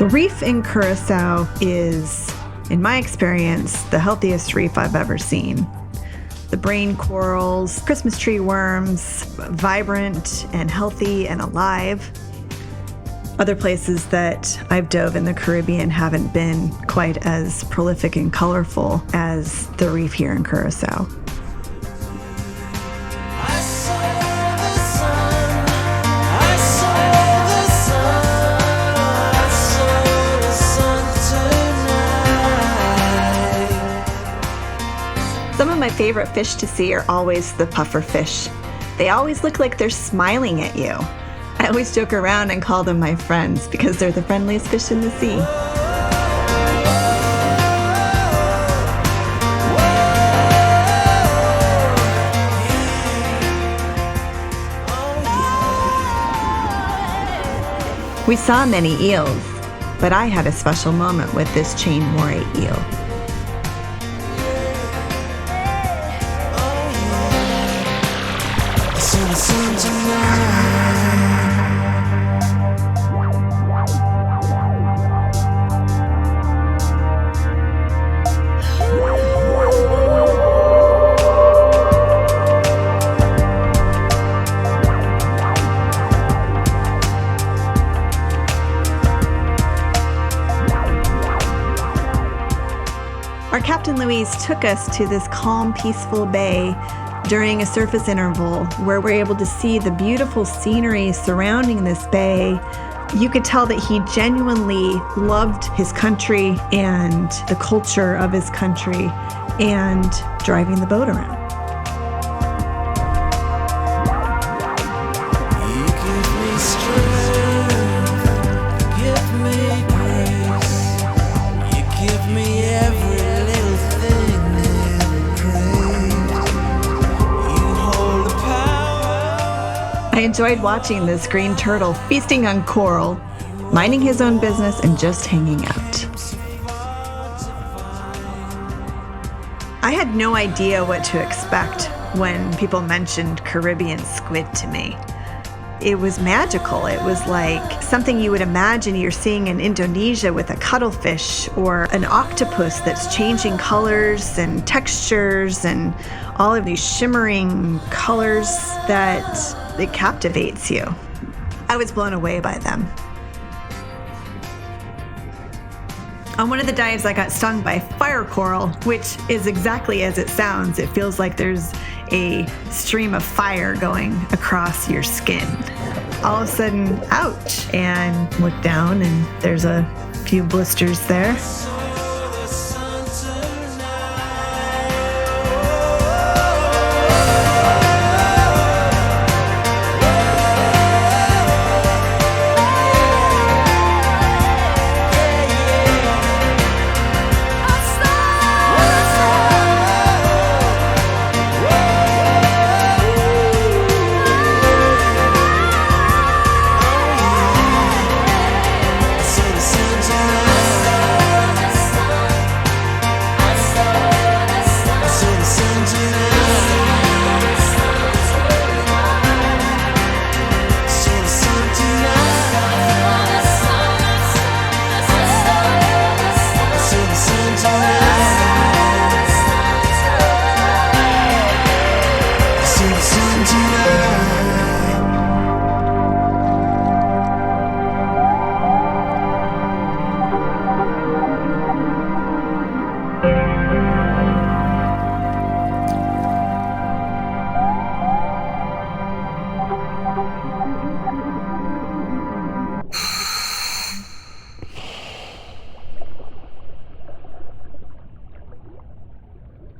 The reef in Curaçao is, in my experience, the healthiest reef I've ever seen. The brain corals, Christmas tree worms, vibrant and healthy and alive. Other places that I've dove in the Caribbean haven't been quite as prolific and colorful as the reef here in Curaçao. Some of my favorite fish to see are always the puffer fish. They always look like they're smiling at you. I always joke around and call them my friends because they're the friendliest fish in the sea. We saw many eels, but I had a special moment with this chain moray eel. Our Captain Louise took us to this calm, peaceful bay during a surface interval where we're able to see the beautiful scenery surrounding this bay. You could tell that he genuinely loved his country and the culture of his country and driving the boat around. I enjoyed watching this green turtle feasting on coral, minding his own business and just hanging out. I had no idea what to expect when people mentioned Caribbean squid to me. It was magical. It was like something you would imagine you're seeing in Indonesia with a cuttlefish or an octopus that's changing colors and textures and all of these shimmering colors that it captivates you. I was blown away by them. On one of the dives, I got stung by fire coral, which is exactly as it sounds. It feels like there's a stream of fire going across your skin. All of a sudden, ouch, and look down and there's a few blisters there.